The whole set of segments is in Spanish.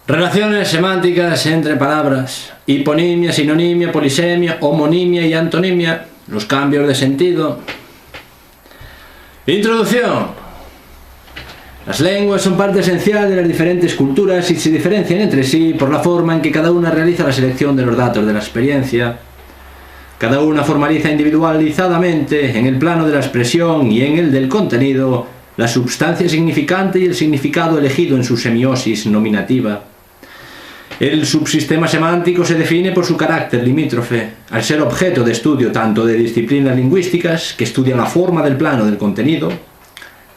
Relaciones semánticas entre palabras, hiponimia, sinonimia, polisemia, homonimia y antonimia, los cambios de sentido. Introducción. Las lenguas son parte esencial de las diferentes culturas y se diferencian entre sí por la forma en que cada una realiza la selección de los datos de la experiencia. Cada una formaliza individualizadamente, en el plano de la expresión y en el del contenido, la substancia significante y el significado elegido en su semiosis nominativa. El subsistema semántico se define por su carácter limítrofe, al ser objeto de estudio tanto de disciplinas lingüísticas, que estudian la forma del plano del contenido,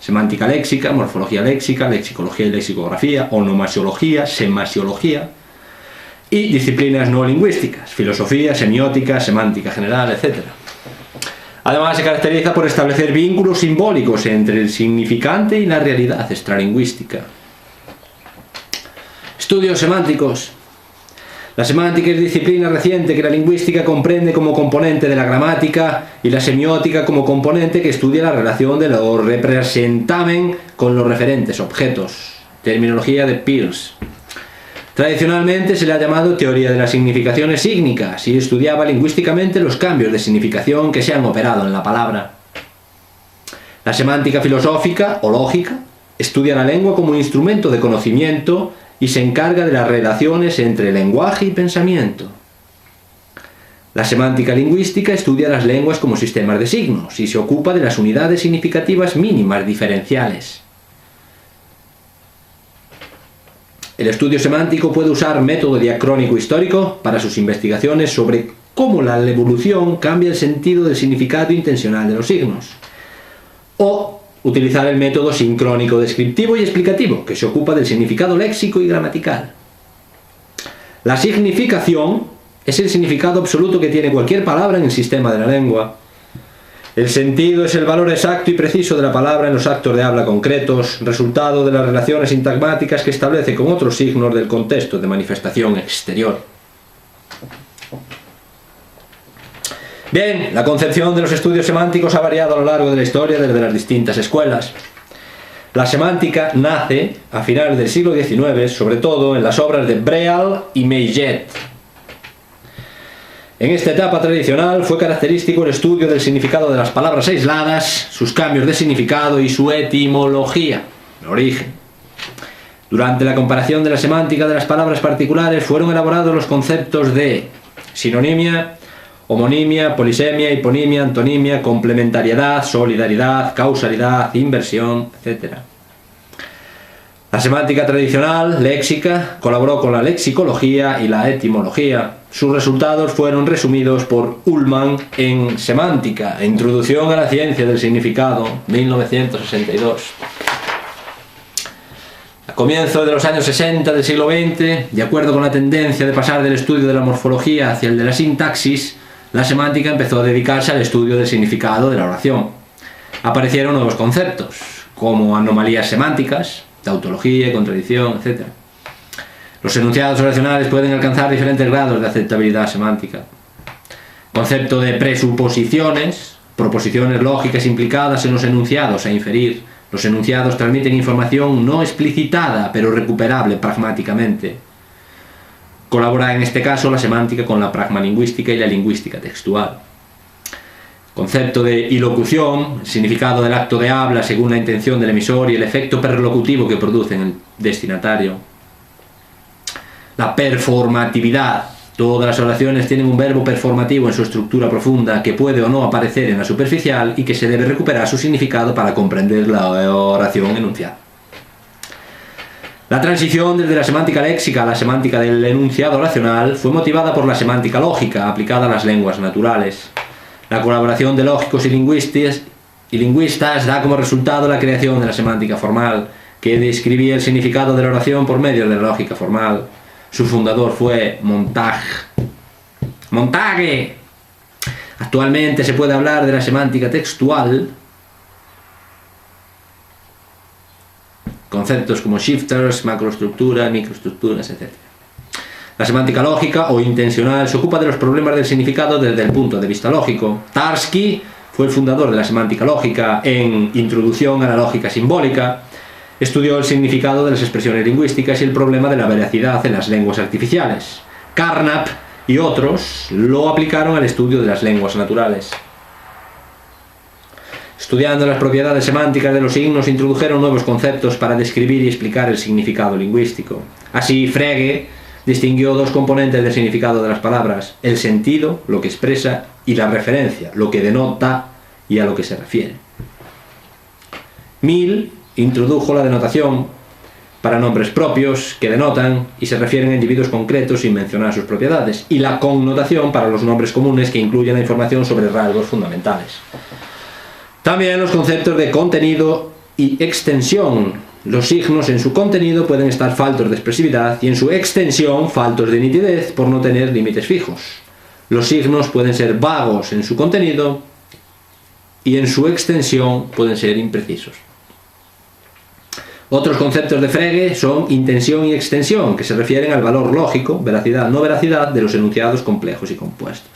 semántica léxica, morfología léxica, lexicología y lexicografía, onomasiología, semasiología, y disciplinas no lingüísticas, filosofía, semiótica, semántica general, etc. Además, se caracteriza por establecer vínculos simbólicos entre el significante y la realidad extralingüística. Estudios semánticos. La semántica es disciplina reciente que la lingüística comprende como componente de la gramática y la semiótica como componente que estudia la relación de los representamen con los referentes objetos. Terminología de Peirce. Tradicionalmente se le ha llamado teoría de las significaciones sígnicas y estudiaba lingüísticamente los cambios de significación que se han operado en la palabra. La semántica filosófica o lógica estudia la lengua como un instrumento de conocimiento y se encarga de las relaciones entre lenguaje y pensamiento. La semántica lingüística estudia las lenguas como sistemas de signos y se ocupa de las unidades significativas mínimas diferenciales. El estudio semántico puede usar método diacrónico histórico para sus investigaciones sobre cómo la evolución cambia el sentido del significado intencional de los signos, o utilizar el método sincrónico descriptivo y explicativo, que se ocupa del significado léxico y gramatical. La significación es el significado absoluto que tiene cualquier palabra en el sistema de la lengua. El sentido es el valor exacto y preciso de la palabra en los actos de habla concretos, resultado de las relaciones sintagmáticas que establece con otros signos del contexto de manifestación exterior. Bien, la concepción de los estudios semánticos ha variado a lo largo de la historia desde las distintas escuelas. La semántica nace a finales del siglo XIX, sobre todo en las obras de Breal y Maillet. En esta etapa tradicional fue característico el estudio del significado de las palabras aisladas, sus cambios de significado y su etimología, el origen. Durante la comparación de la semántica de las palabras particulares fueron elaborados los conceptos de sinonimia, homonimia, polisemia, hiponimia, antonimia, complementariedad, solidaridad, causalidad, inversión, etc. La semántica tradicional, léxica, colaboró con la lexicología y la etimología. Sus resultados fueron resumidos por Ullmann en Semántica, Introducción a la ciencia del significado, 1962. A comienzos de los años 60 del siglo XX, de acuerdo con la tendencia de pasar del estudio de la morfología hacia el de la sintaxis, la semántica empezó a dedicarse al estudio del significado de la oración. Aparecieron nuevos conceptos, como anomalías semánticas, tautología, contradicción, etc. Los enunciados oracionales pueden alcanzar diferentes grados de aceptabilidad semántica. Concepto de presuposiciones, proposiciones lógicas implicadas en los enunciados a inferir. Los enunciados transmiten información no explicitada, pero recuperable pragmáticamente. Colabora en este caso la semántica con la pragmalingüística y la lingüística textual. Concepto de ilocución, el significado del acto de habla según la intención del emisor y el efecto perlocutivo que produce en el destinatario. La performatividad. Todas las oraciones tienen un verbo performativo en su estructura profunda que puede o no aparecer en la superficial y que se debe recuperar su significado para comprender la oración enunciada. La transición desde la semántica léxica a la semántica del enunciado oracional fue motivada por la semántica lógica aplicada a las lenguas naturales. La colaboración de lógicos y lingüistas da como resultado la creación de la semántica formal, que describía el significado de la oración por medio de la lógica formal. Su fundador fue Montague. Actualmente se puede hablar de la semántica textual. Conceptos como shifters, macroestructuras, microestructuras, etc. La semántica lógica o intencional se ocupa de los problemas del significado desde el punto de vista lógico. Tarski fue el fundador de la semántica lógica en Introducción a la lógica simbólica. Estudió el significado de las expresiones lingüísticas y el problema de la veracidad en las lenguas artificiales. Carnap y otros lo aplicaron al estudio de las lenguas naturales. Estudiando las propiedades semánticas de los signos, introdujeron nuevos conceptos para describir y explicar el significado lingüístico. Así, Frege distinguió dos componentes del significado de las palabras: el sentido, lo que expresa, y la referencia, lo que denota y a lo que se refiere. Mill introdujo la denotación para nombres propios que denotan y se refieren a individuos concretos sin mencionar sus propiedades, y la connotación para los nombres comunes que incluyen la información sobre rasgos fundamentales. También los conceptos de contenido y extensión. Los signos en su contenido pueden estar faltos de expresividad y en su extensión faltos de nitidez por no tener límites fijos. Los signos pueden ser vagos en su contenido y en su extensión pueden ser imprecisos. Otros conceptos de Frege son intención y extensión, que se refieren al valor lógico, veracidad, no veracidad, de los enunciados complejos y compuestos.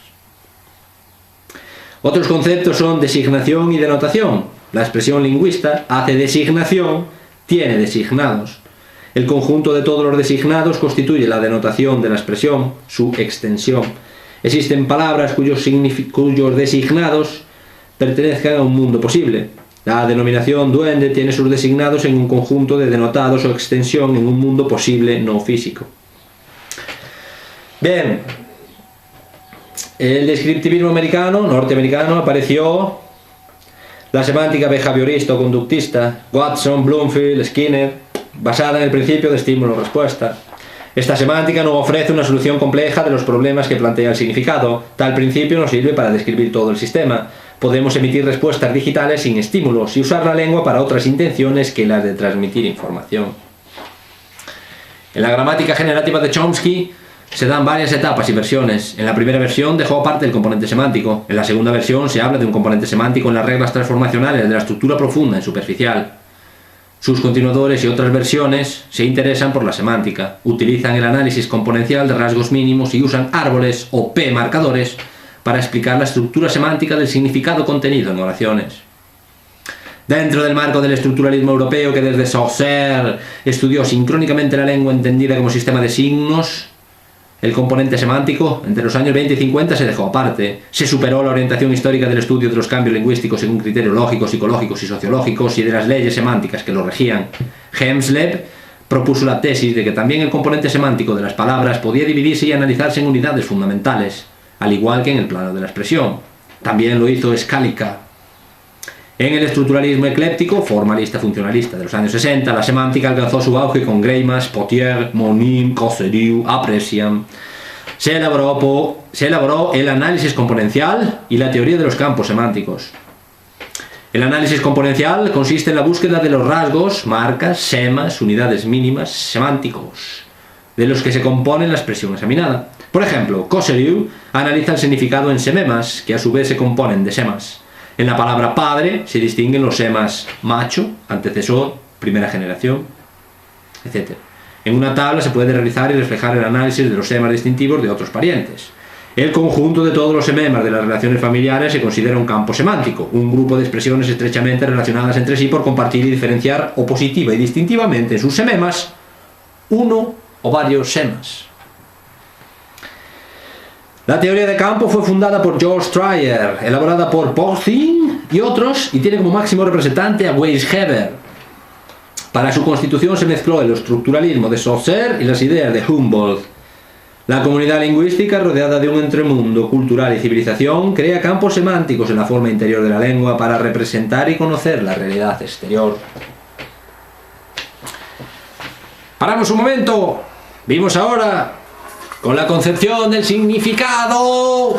Otros conceptos son designación y denotación. La expresión lingüista hace designación, tiene designados. El conjunto de todos los designados constituye la denotación de la expresión, su extensión. Existen palabras cuyos designados pertenezcan a un mundo posible. La denominación duende tiene sus designados en un conjunto de denotados o extensión en un mundo posible no físico. Bien, el descriptivismo norteamericano apareció la semántica behaviorista o conductista, Watson, Bloomfield, Skinner, basada en el principio de estímulo-respuesta. Esta semántica no ofrece una solución compleja de los problemas que plantea el significado. Tal principio no sirve para describir todo el sistema. Podemos emitir respuestas digitales sin estímulos y usar la lengua para otras intenciones que las de transmitir información. En la gramática generativa de Chomsky se dan varias etapas y versiones. En la primera versión dejó aparte el componente semántico. En la segunda versión se habla de un componente semántico en las reglas transformacionales de la estructura profunda en superficial. Sus continuadores y otras versiones se interesan por la semántica, utilizan el análisis componencial de rasgos mínimos y usan árboles o P-marcadores para explicar la estructura semántica del significado contenido en oraciones. Dentro del marco del estructuralismo europeo, que desde Saussure estudió sincrónicamente la lengua entendida como sistema de signos, el componente semántico entre los años 20 y 50 se dejó aparte. Se superó la orientación histórica del estudio de los cambios lingüísticos según criterios lógicos, psicológicos y sociológicos y de las leyes semánticas que lo regían. Hemsleb propuso la tesis de que también el componente semántico de las palabras podía dividirse y analizarse en unidades fundamentales, al igual que en el plano de la expresión. También lo hizo Scalica. En el estructuralismo ecléptico, formalista funcionalista de los años 60, la semántica alcanzó su auge con Greimas, Potier, Monin, Cosseriu, Aprecian. Se elaboró el análisis componencial y la teoría de los campos semánticos. El análisis componencial consiste en la búsqueda de los rasgos, marcas, semas, unidades mínimas, semánticos, de los que se compone la expresión examinada. Por ejemplo, Cosseriu analiza el significado en sememas, que a su vez se componen de semas. En la palabra padre se distinguen los semas macho, antecesor, primera generación, etc. En una tabla se puede realizar y reflejar el análisis de los semas distintivos de otros parientes. El conjunto de todos los sememas de las relaciones familiares se considera un campo semántico, un grupo de expresiones estrechamente relacionadas entre sí por compartir y diferenciar opositiva y distintivamente en sus sememas uno o varios semas. La teoría de campo fue fundada por George Stryer, elaborada por Porzing y otros, y tiene como máximo representante a Weishaber. Para su constitución se mezcló el estructuralismo de Saussure y las ideas de Humboldt. La comunidad lingüística, rodeada de un entremundo cultural y civilización, crea campos semánticos en la forma interior de la lengua para representar y conocer la realidad exterior. Paramos un momento. Vimos ahora con la concepción del significado.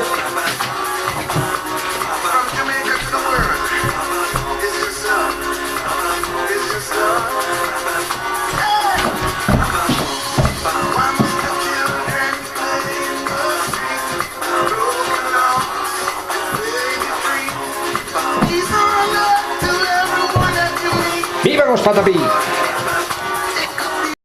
¡Viva los Patapí!